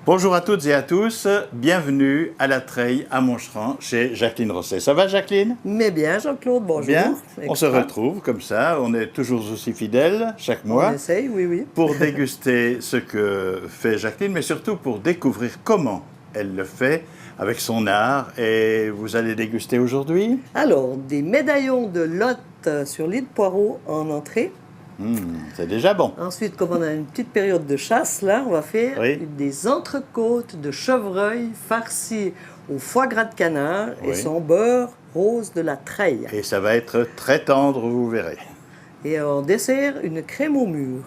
Bonjour à toutes et à tous, bienvenue à la Treille à Moncheran chez Jacqueline Rosset. Ça va Jacqueline? Mais bien Jean-Claude, bonjour. Bien, on se Extra. retrouve comme ça, on est toujours aussi fidèles chaque On mois essaye, oui. pour déguster ce que fait Jacqueline, mais surtout pour découvrir comment elle le fait avec son art. Et vous allez déguster aujourd'hui? Alors, des médaillons de Lot sur lit de poireaux en entrée. C'est déjà bon. Ensuite, comme on a une petite période de chasse, là, on va faire Oui. des entrecôtes de chevreuil farcies au foie gras de canard et Oui. son beurre rose de la Treille. Et ça va être très tendre, vous verrez. Et en dessert, une crème au mûr.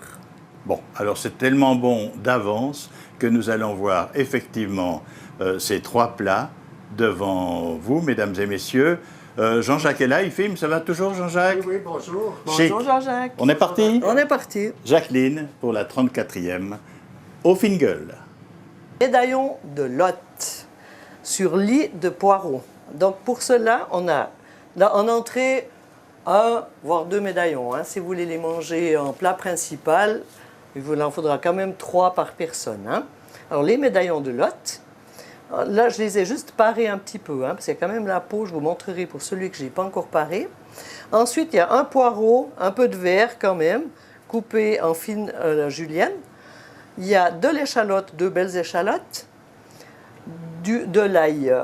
Bon, alors c'est tellement bon d'avance que nous allons voir effectivement ces trois plats devant vous, mesdames et messieurs. Jean-Jacques est là, il filme, ça va toujours Jean-Jacques? Oui, bonjour. Chic. Bonjour Jean-Jacques. On est parti? On est parti. Jacqueline pour la 34e au Fingal. Médaillon de Lot sur lit de poireaux. Donc pour cela, on a là, en entrée un voire deux médaillons. Si vous voulez les manger en plat principal, il vous en faudra quand même 3 par personne. Alors les médaillons de Lot, là je les ai juste parés un petit peu, parce qu'il y a quand même la peau, je vous montrerai pour celui que je n'ai pas encore paré. Ensuite, il y a un poireau, un peu de verre quand même, coupé en fines julienne. Il y a de l'échalote, 2 belles échalotes, de l'ail,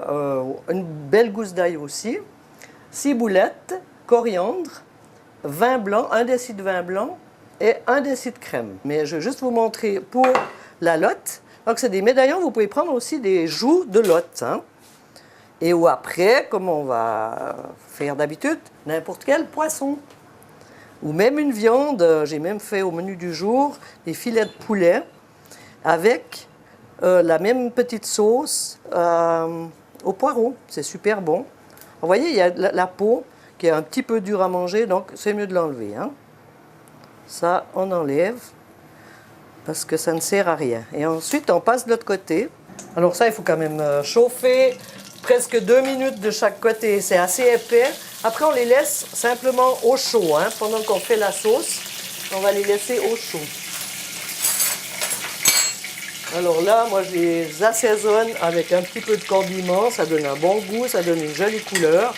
une belle gousse d'ail aussi, ciboulette, coriandre, vin blanc, 1 déci de vin blanc et 1 déci de crème. Mais je vais juste vous montrer pour la lotte. Donc c'est des médaillons, vous pouvez prendre aussi des joues de lotte. Et ou après, comme on va faire d'habitude, n'importe quel poisson. Ou même une viande, j'ai même fait au menu du jour des filets de poulet avec la même petite sauce au poireau. C'est super bon. Vous voyez, il y a la peau qui est un petit peu dure à manger, donc c'est mieux de l'enlever. Ça, on enlève parce que ça ne sert à rien. Et ensuite, on passe de l'autre côté. Alors ça, il faut quand même chauffer presque 2 minutes de chaque côté. C'est assez épais. Après, on les laisse simplement au chaud. Pendant qu'on fait la sauce, on va les laisser au chaud. Alors là, moi, je les assaisonne avec un petit peu de condiment. Ça donne un bon goût, ça donne une jolie couleur.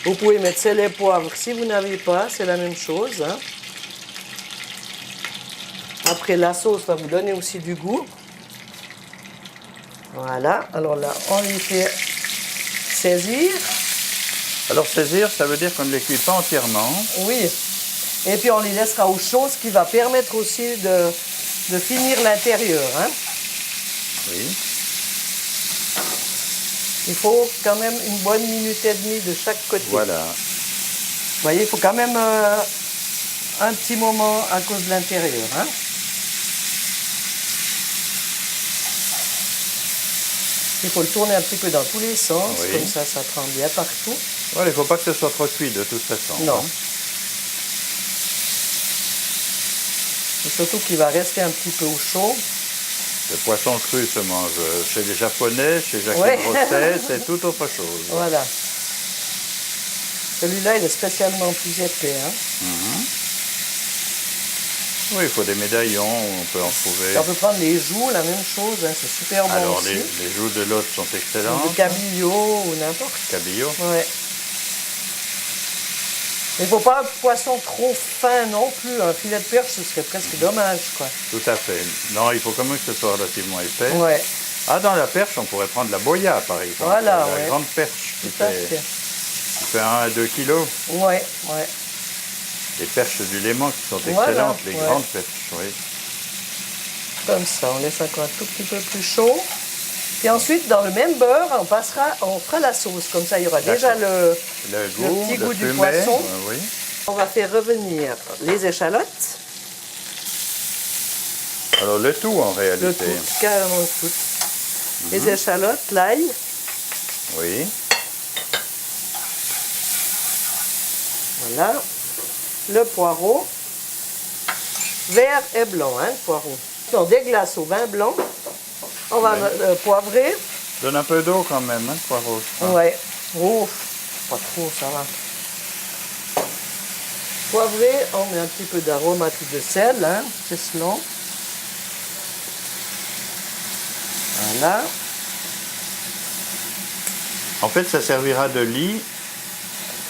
Vous pouvez mettre sel et poivre si vous n'avez pas, c'est la même chose. Après, la sauce va vous donner aussi du goût. Voilà, alors là, on les fait saisir. Alors saisir, ça veut dire qu'on ne les cuit pas entièrement. Oui, et puis on les laissera au chaud, ce qui va permettre aussi de finir l'intérieur. Oui. Il faut quand même une bonne minute et demie de chaque côté. Voilà. Vous voyez, il faut quand même un petit moment à cause de l'intérieur. Il faut le tourner un petit peu dans tous les sens, Oui. comme ça prend bien partout. Voilà, il ne faut pas que ce soit trop cuit de toute façon. Non. Et surtout qu'il va rester un petit peu au chaud. Le poisson cru se mange chez les Japonais, chez Jacqueline Ouais. Rosset, c'est tout autre chose. Voilà. Celui-là, il est spécialement plus épais. Oui, il faut des médaillons, on peut en trouver. On peut prendre les joues, la même chose, c'est super bon Alors, aussi. les joues de l'autre sont Ou excellentes. de cabillaud ou n'importe. Cabillaud. Ouais. Il ne faut pas un poisson trop fin non plus. Un filet de perche, ce serait presque dommage, quoi. Tout à fait. Non, il faut quand même que ce soit relativement épais. Ouais, Ah, dans la perche, on pourrait prendre la boya, par exemple. Voilà, la ouais. grande perche qui tout à fait. fait 1 à 2 kilos. Ouais. Les perches du Léman qui sont Voilà, excellentes, les ouais. grandes perches, oui. Comme ça, on laisse encore un tout petit peu plus chaud. Et ensuite, dans le même beurre, on fera la sauce. Comme ça, il y aura déjà le petit goût du fumé, poisson. oui. On va faire revenir les échalotes. Alors, le tout en réalité. Le tout, carrément tout. Les échalotes, l'ail. Oui. Voilà. Le poireau. Vert et blanc, le poireau. On déglace au vin blanc. On va poivrer. Donne un peu d'eau quand même, poireau. je crois. Ouais. Ouf, pas trop, ça va. Poivré, on met un petit peu d'aromatique de sel, c'est selon. Voilà. En fait, ça servira de lit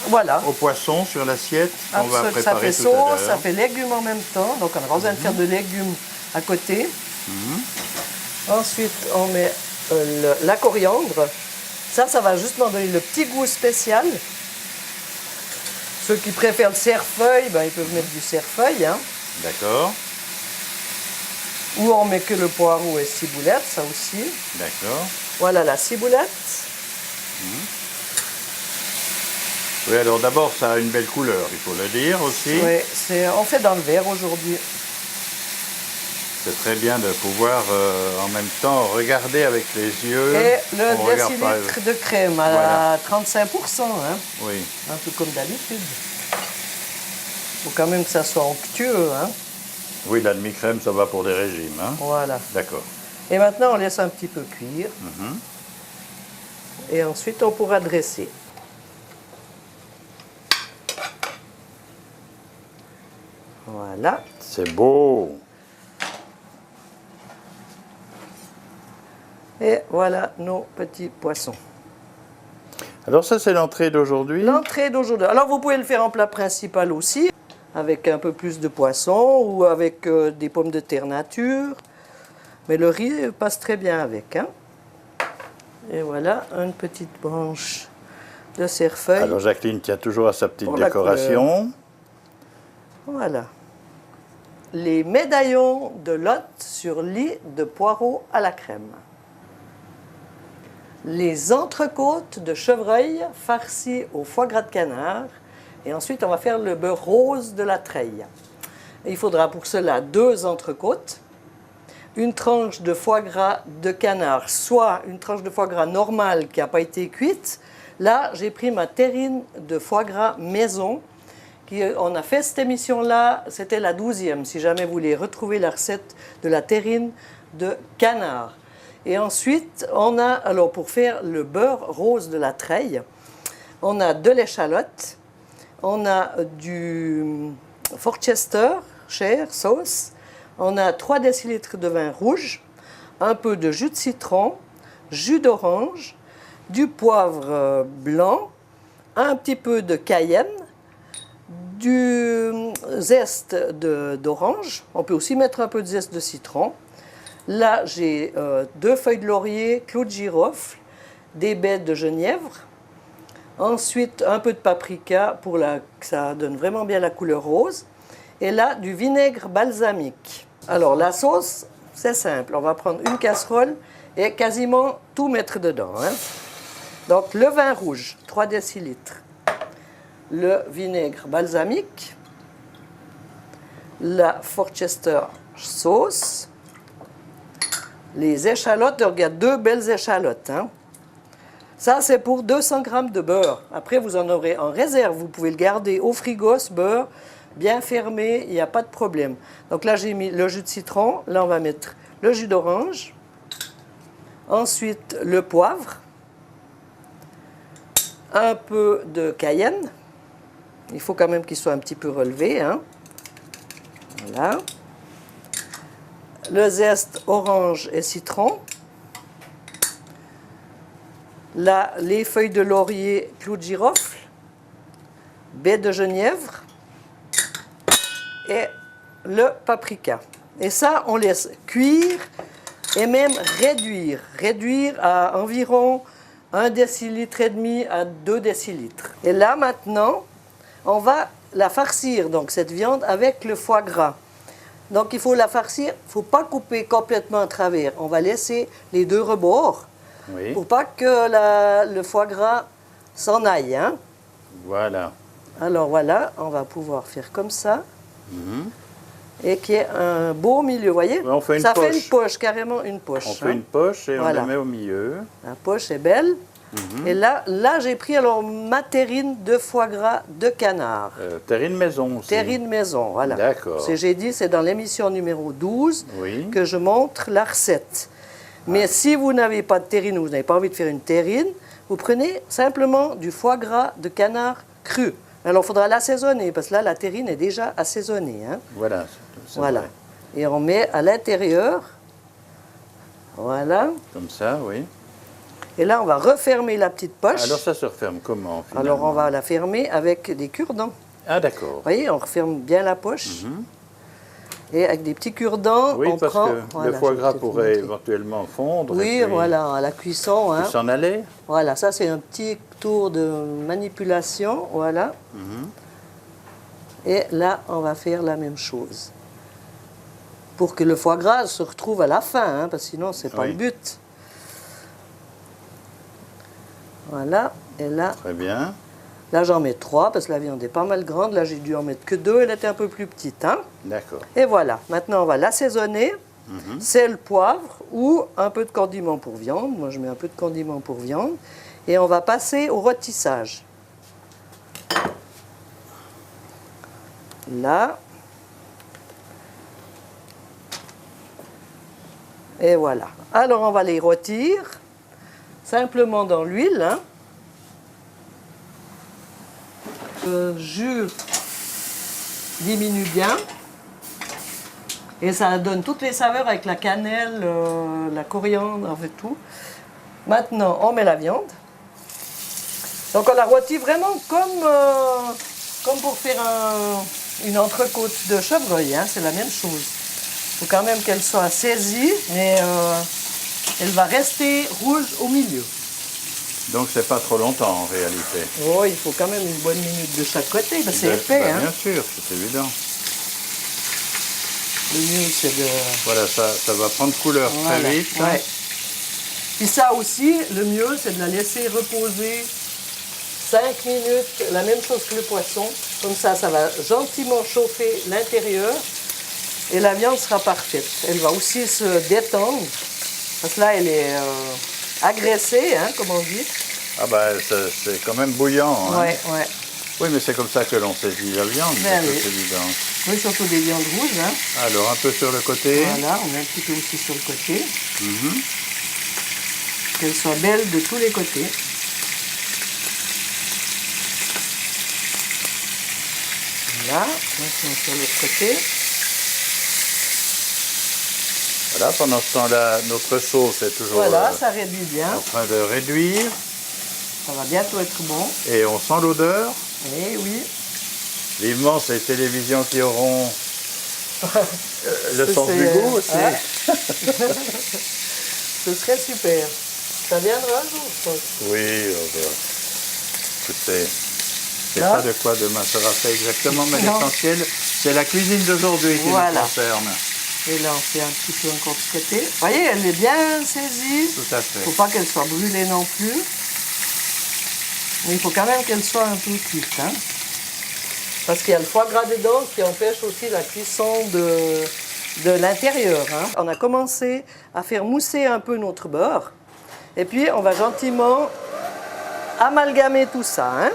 Voilà. au poisson sur l'assiette qu'on va Ça préparer fait tout à sauce, l'heure. ça fait légumes en même temps. Donc on n'a pas besoin de faire de légumes à côté. Ensuite, on met la coriandre. Ça va juste m'en donner le petit goût spécial. Ceux qui préfèrent le cerfeuil, ben, ils peuvent mettre du cerfeuil. Hein. D'accord, Ou on met que le poireau et ciboulette, ça aussi. d'accord. Voilà la ciboulette. Oui, alors d'abord, ça a une belle couleur, il faut le dire aussi. Oui, on fait dans le verre aujourd'hui. C'est très bien de pouvoir en même temps regarder avec les yeux. Et On le regarde pas- décilitre de crème à Voilà. 35%, hein, Oui, un peu comme d'habitude. Il faut quand même que ça soit onctueux. Hein. oui, la demi-crème, ça va pour des régimes. Hein. Voilà. D'accord. Et maintenant, on laisse un petit peu cuire. Et ensuite, on pourra dresser. Voilà. C'est beau. Et voilà nos petits poissons. Alors ça, c'est l'entrée d'aujourd'hui. L'entrée d'aujourd'hui. Alors, vous pouvez le faire en plat principal aussi, avec un peu plus de poisson ou avec des pommes de terre nature. Mais le riz passe très bien avec. Hein. Et voilà, une petite branche de cerfeuil. Alors Jacqueline tient toujours à sa petite Pour la décoration. Voilà. Les médaillons de Lot sur lit de poireaux à la crème. Les entrecôtes de chevreuil farcies au foie gras de canard. Et ensuite, on va faire le beurre rose de la treille. Et il faudra pour cela 2 entrecôtes, une tranche de foie gras de canard, soit une tranche de foie gras normale qui n'a pas été cuite. Là, j'ai pris ma terrine de foie gras maison. On a fait cette émission-là, c'était la 12e, si jamais vous voulez retrouver la recette de la terrine de canard. Et ensuite, on a, alors pour faire le beurre rose de la treille, on a de l'échalote, on a du Forchester, chair, sauce, on a 3 décilitres de vin rouge, un peu de jus de citron, jus d'orange, du poivre blanc, un petit peu de cayenne, du zeste d'orange, on peut aussi mettre un peu de zeste de citron. Là, j'ai 2 feuilles de laurier, clous de girofle, des baies de genièvre. Ensuite, un peu de paprika pour que ça donne vraiment bien la couleur rose. Et là, du vinaigre balsamique. Alors, la sauce, c'est simple. On va prendre une casserole et quasiment tout mettre dedans. Hein. Donc, le vin rouge, 3 décilitres. Le vinaigre balsamique. La Forchester sauce. Les échalotes, regarde, 2 belles échalotes. Hein. Ça, c'est pour 200 g de beurre. Après, vous en aurez en réserve. Vous pouvez le garder au frigo, ce beurre, bien fermé, il n'y a pas de problème. Donc là, j'ai mis le jus de citron. Là, on va mettre le jus d'orange. Ensuite, le poivre. Un peu de cayenne. Il faut quand même qu'il soit un petit peu relevé. Hein. Voilà. Le zeste orange et citron. Là, les feuilles de laurier, clous de girofle, baies de genièvre et le paprika. Et ça, on laisse cuire et même réduire. Réduire à environ 1,5 décilitre à 2 décilitres. Et là, maintenant, on va la farcir, donc cette viande, avec le foie gras. Donc, il faut la farcir, il ne faut pas couper complètement à travers. On va laisser les 2 rebords Oui, pour pas que le foie gras s'en aille. Hein. voilà. Alors voilà, on va pouvoir faire comme ça. Et qu'il y ait un beau milieu, vous voyez? On fait une ça fait poche. une poche, carrément une poche. On fait une poche et Voilà. on le met au milieu. La poche est belle. Et là j'ai pris alors ma terrine de foie gras de canard. Terrine maison aussi. Terrine maison, voilà. D'accord. J'ai dit, c'est dans l'émission numéro 12 Oui. que je montre la recette. Mais si vous n'avez pas de terrine ou vous n'avez pas envie de faire une terrine, vous prenez simplement du foie gras de canard cru. Alors, il faudra l'assaisonner, parce que là, la terrine est déjà assaisonnée. Hein. Voilà. C'est Voilà. vrai. Et on met à l'intérieur Voilà. Comme ça, oui. Et là, on va refermer la petite poche. Alors ça se referme comment finalement? Alors, on va la fermer avec des cure-dents. Ah d'accord. Vous voyez, on referme bien la poche. Et avec des petits cure-dents, Oui, on parce prend... que Voilà, le foie je vais gras peut-être vous pourrait montrer. éventuellement fondre. Oui, et puis voilà, à la cuisson. Hein. s'en aller. Voilà, ça c'est un petit tour de manipulation, voilà. Et là, on va faire la même chose. Pour que le foie gras se retrouve à la fin, hein, parce que sinon, c'est pas Oui. le but. Voilà, et là, Très bien. là j'en mets 3, parce que la viande est pas mal grande. Là, j'ai dû en mettre que 2, elle était un peu plus petite. Hein. D'accord. Et voilà, maintenant on va l'assaisonner. Sel, poivre ou un peu de condiment pour viande. Moi, je mets un peu de condiment pour viande. Et on va passer au rôtissage. Là. Et voilà. Alors, on va les rôtir simplement dans l'huile. Hein. Le jus diminue bien. Et ça donne toutes les saveurs avec la cannelle, la coriandre, en fait tout. Maintenant, on met la viande. Donc on la rôtit vraiment comme pour faire une entrecôte de chevreuil, hein, c'est la même chose. Il faut quand même qu'elle soit saisie, mais elle va rester rouge au milieu. Donc c'est pas trop longtemps en réalité. Oh, il faut quand même une bonne minute de chaque côté, parce que c'est épais. Bah, Hein. bien sûr, c'est évident. Le mieux, c'est de... Voilà, ça va prendre couleur Voilà, très vite. ouais. Puis ça aussi, le mieux, c'est de la laisser reposer 5 minutes, la même chose que le poisson. Comme ça va gentiment chauffer l'intérieur et la viande sera parfaite. Elle va aussi se détendre, parce que là, elle est agressée, hein, comme on dit. Ah bah c'est quand même bouillant. Hein. Ouais, ouais. Oui, mais c'est comme ça que l'on saisit la viande, Ben c'est oui. évident. Oui, surtout des viandes rouges. Hein. Alors un peu sur le côté. Voilà, on met un petit peu aussi sur le côté. Qu'elle soit belle de tous les côtés. Voilà, maintenant sur l'autre côté. Voilà, pendant ce temps-là, notre sauce est toujours Voilà, ça réduit bien. en train de réduire. Ça va bientôt être bon. Et on sent l'odeur. Eh oui. Vivement ces télévisions qui auront le sens C'est, du goût aussi. ouais. Ce serait super. Ça viendra un jour, je pense. Oui, écoutez, je sais Là. pas de quoi demain sera fait exactement, mais Non. l'essentiel, c'est la cuisine d'aujourd'hui qui Voilà. nous concerne. Et là, on fait un petit peu encore de côté. Vous voyez, elle est bien saisie. Tout à fait. Il ne faut pas qu'elle soit brûlée non plus. Mais il faut quand même qu'elle soit un peu cuite. Hein. Parce qu'il y a le foie gras dedans qui empêche aussi la cuisson de l'intérieur. Hein. On a commencé à faire mousser un peu notre beurre. Et puis, on va gentiment amalgamer tout ça. Hein.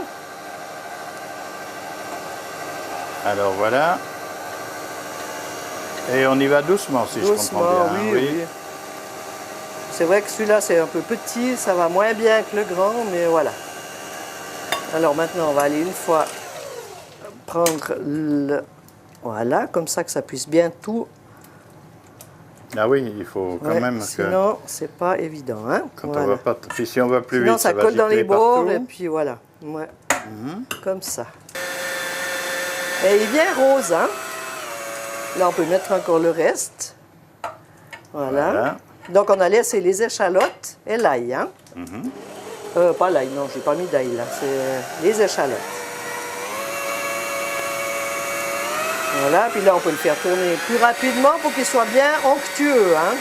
Alors voilà. Et on y va doucement, si je comprends bien. Oui, oui. C'est vrai que celui-là, c'est un peu petit, ça va moins bien que le grand, mais voilà. Alors maintenant, on va aller une fois prendre le... Voilà, comme ça que ça puisse bien tout... Ah oui, il faut quand Ouais, même que... sinon, c'est pas évident. Hein. Quand Voilà. on va pas... Puis si on va plus Sinon, vite, ça va colle dans les gicler bords, partout. et puis voilà. Ouais. Comme ça. Et il vient rose, hein. Là, on peut mettre encore le reste. Voilà. Voilà. Donc, on a laissé les échalotes et l'ail. Hein. Pas l'ail, non, j'ai pas mis d'ail là. C'est les échalotes. Voilà, puis là, on peut le faire tourner plus rapidement pour qu'il soit bien onctueux. Hein.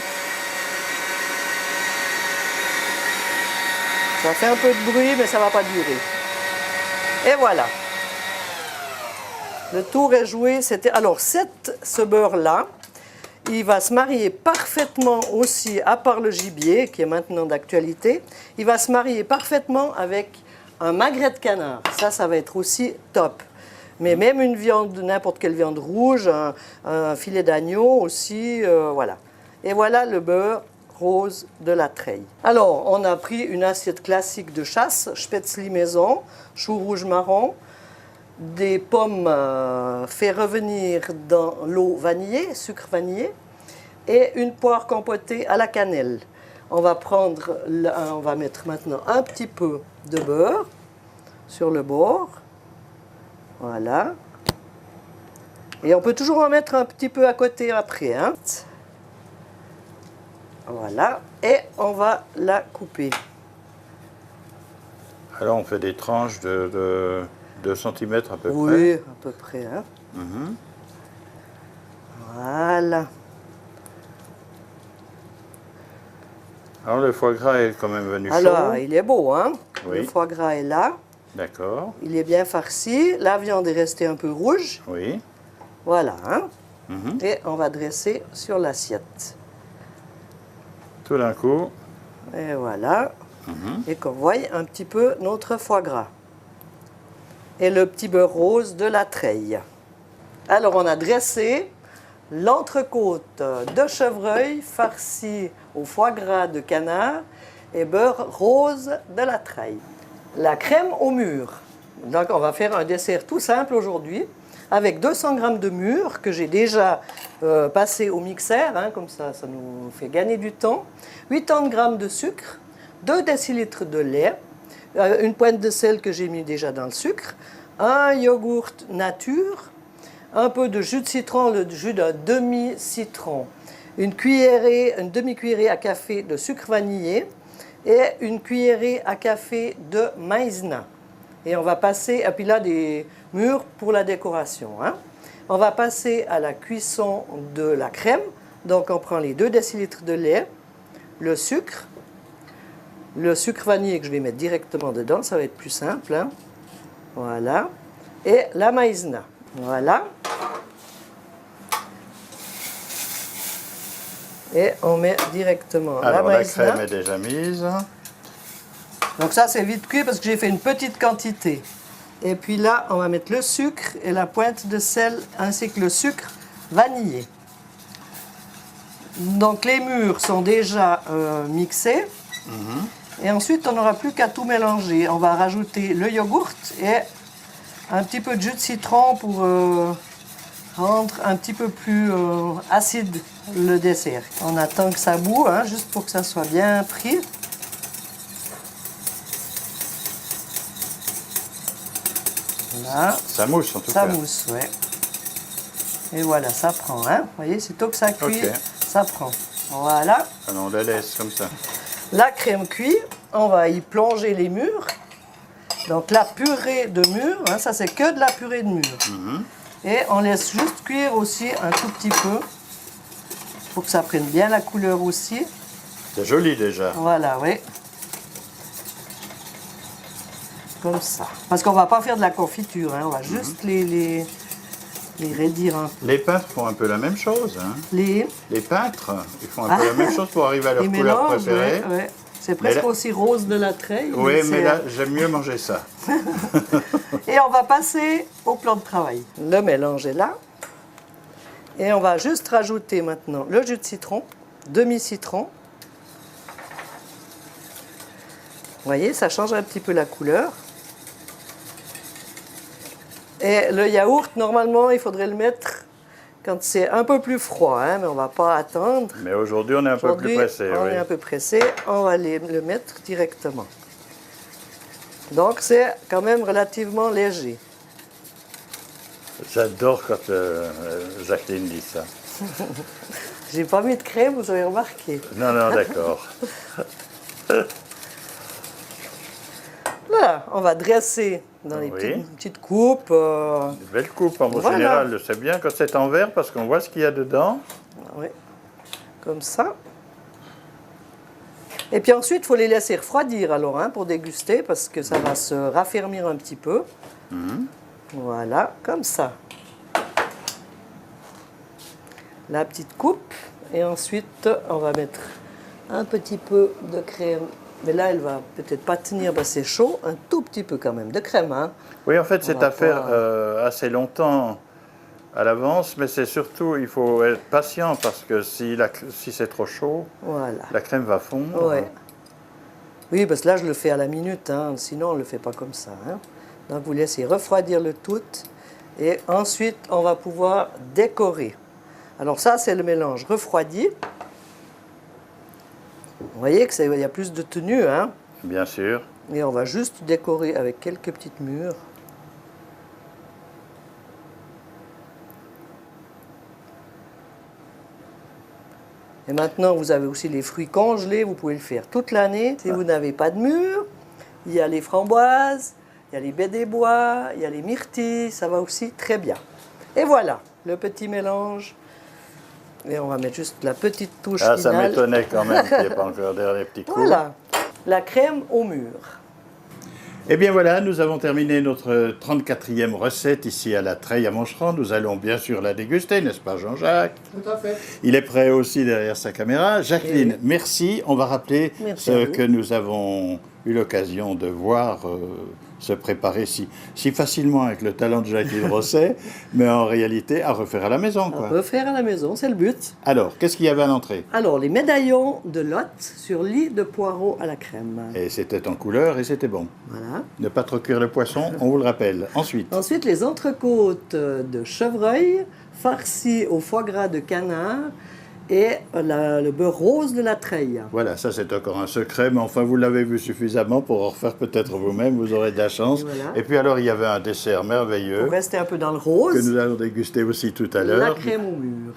Ça fait un peu de bruit, mais ça ne va pas durer. Et voilà. Le tour est joué. Alors, ce beurre-là, il va se marier parfaitement aussi, à part le gibier, qui est maintenant d'actualité, il va se marier parfaitement avec un magret de canard. Ça va être aussi top. Mais même une viande, n'importe quelle viande rouge, un filet d'agneau aussi, voilà. Et voilà le beurre rose de la treille. Alors, on a pris une assiette classique de chasse, spätzli maison, chou rouge marron, des pommes fait revenir dans l'eau vanillée, sucre vanillé, et une poire compotée à la cannelle. On va on va mettre maintenant un petit peu de beurre sur le bord. Voilà. Et on peut toujours en mettre un petit peu à côté après, hein. Voilà. Et on va la couper. Alors on fait des tranches de 2 cm à peu près. Oui, à peu près, hein. Voilà. Alors le foie gras est quand même venu Alors, chaud. il est beau, hein. Oui. Le foie gras est là. D'accord. Il est bien farci. La viande est restée un peu rouge. Oui. Voilà, hein. Mhm. Et on va dresser sur l'assiette. Tout d'un coup. Et voilà. Mhm. Et qu'on voit un petit peu notre foie gras. Et le petit beurre rose de la treille. Alors, on a dressé l'entrecôte de chevreuil farcie au foie gras de canard et beurre rose de la treille. La crème au mûr. Donc, on va faire un dessert tout simple aujourd'hui avec 200 g de mûr que j'ai déjà passé au mixeur, hein, comme ça nous fait gagner du temps. 80 g de sucre, 2 décilitres de lait, une pointe de sel que j'ai mis déjà dans le sucre, un yogourt nature, un peu de jus de citron, le jus d'un demi-citron, une demi-cuillerée à café de sucre vanillé et une cuillerée à café de maïzena. Et on va passer, et puis là des mûres pour la décoration, hein. On va passer à la cuisson de la crème. Donc on prend les 2 décilitres de lait, le sucre vanillé que je vais mettre directement dedans, ça va être plus simple, hein. Voilà. Et la maïzena. Voilà. Et on met directement Alors la la maïzena. crème est déjà mise. Donc ça, c'est vite cuit parce que j'ai fait une petite quantité. Et puis là, on va mettre le sucre et la pointe de sel ainsi que le sucre vanillé. Donc les mûres sont déjà mixés. Et ensuite, on n'aura plus qu'à tout mélanger. On va rajouter le yogourt et un petit peu de jus de citron pour rendre un petit peu plus acide le dessert. On attend que ça bout, hein, juste pour que ça soit bien pris. Voilà. Ça mousse en tout Ça cas. mousse, ouais. Et voilà, ça prend, hein. Vous voyez, sitôt que ça cuit, Ok. ça prend. Voilà. Alors on la laisse comme ça. La crème cuit, on va y plonger les mûres. Donc la purée de mûres, hein, ça c'est que de la purée de mûres. Et on laisse juste cuire aussi un tout petit peu pour que ça prenne bien la couleur aussi. C'est joli déjà. Voilà, oui. Comme ça. Parce qu'on va pas faire de la confiture, hein, on va juste les raidir un peu. Les peintres font un peu la même chose. Hein. Les peintres, ils font un peu la même chose pour arriver à leur couleur mélanges, préférée. ouais, ouais. C'est presque là- aussi rose de la treille. Oui, mais c'est- là, j'aime mieux manger ça. Et on va passer au plan de travail. Le mélange est là. Et on va juste rajouter maintenant le jus de citron, demi-citron. Vous voyez, ça change un petit peu la couleur. Et le yaourt, normalement, il faudrait le mettre quand c'est un peu plus froid, hein, mais on ne va pas attendre. Mais aujourd'hui, on est un peu plus Aujourd'hui, pressé. on Oui. est un peu pressé, on va le mettre directement. Donc c'est quand même relativement léger. J'adore quand Jacqueline dit ça. J'ai pas mis de crème, vous avez remarqué. Non, non, d'accord. Voilà, on va dresser dans les Oui. petites coupes. Une belle coupe en Voilà. général. C'est bien quand c'est en verre parce qu'on voit ce qu'il y a dedans. Oui, comme ça. Et puis ensuite, il faut les laisser refroidir alors, hein, pour déguster parce que ça va se raffermir un petit peu. Voilà, comme ça. La petite coupe. Et ensuite, on va mettre un petit peu de crème. Mais là, elle va peut-être pas tenir, parce que c'est chaud. Un tout petit peu quand même de crème, hein. Oui, en fait, c'est va à faire pas- assez longtemps à l'avance, mais c'est surtout, il faut être patient parce que si c'est trop chaud, Voilà. la crème va fondre. Ouais. Oui, parce que là, je le fais à la minute, hein, sinon on ne le fait pas comme ça, hein. Donc, vous laissez refroidir le tout et ensuite, on va pouvoir décorer. Alors ça, c'est le mélange refroidi. Vous voyez qu'il y a plus de tenue, hein? Bien sûr. Et on va juste décorer avec quelques petites mûres. Et maintenant, vous avez aussi les fruits congelés. Vous pouvez le faire toute l'année. Si vous n'avez pas de mûres, il y a les framboises, il y a les baies des bois, il y a les myrtilles. Ça va aussi très bien. Et voilà, le petit mélange. Et on va mettre juste la petite touche finale. Ça m'étonnait quand même qu'il n'y ait pas encore des petits coups. Voilà, la crème aux mûres. Eh bien voilà, nous avons terminé notre 34e recette ici à la Treille à Moncheron. Nous allons bien sûr la déguster, n'est-ce pas Jean-Jacques? Tout à fait. Il est prêt aussi derrière sa caméra. Jacqueline, Oui. Merci. On va rappeler Merci à ce vous. que nous avons eu l'occasion de voir se préparer si facilement avec le talent de Jacqueline Rosset, mais en réalité à refaire à la maison, On quoi. peut faire à la maison, c'est le but. Alors, qu'est-ce qu'il y avait à l'entrée? Alors, les médaillons de Lot sur lit de poireaux à la crème. Et c'était en couleur et c'était bon. Voilà. Ne pas trop cuire le poisson, on vous le rappelle. Ensuite, Ensuite, les entrecôtes de chevreuil farcies au foie gras de canard et le beurre rose de la treille. voilà, ça c'est encore un secret, mais enfin vous l'avez vu suffisamment pour en refaire peut-être vous-même, vous aurez de la chance. Et voilà. Et puis alors il y avait un dessert merveilleux Pour rester un peu dans le que rose, nous allons déguster aussi tout à la l'heure. crème aux mûres.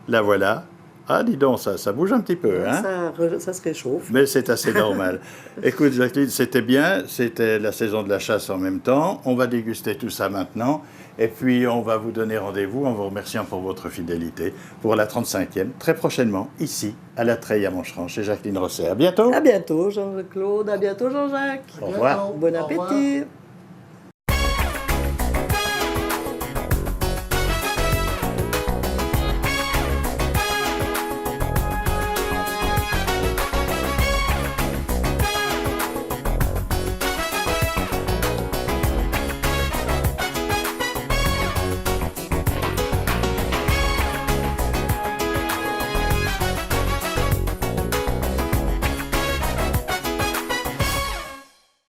La voilà. Ah, dis donc, ça bouge un petit peu, hein? Ça se réchauffe. Mais c'est assez normal. Écoute, Jacqueline, c'était bien. C'était la saison de la chasse en même temps. On va déguster tout ça maintenant. Et puis, on va vous donner rendez-vous en vous remerciant pour votre fidélité pour la 35e, très prochainement, ici, à la Treille à Moncheron, chez Jacqueline Rosset. À bientôt. À bientôt, Jean-Claude. À bientôt, Jean-Jacques. Au revoir. Bon Au revoir. appétit.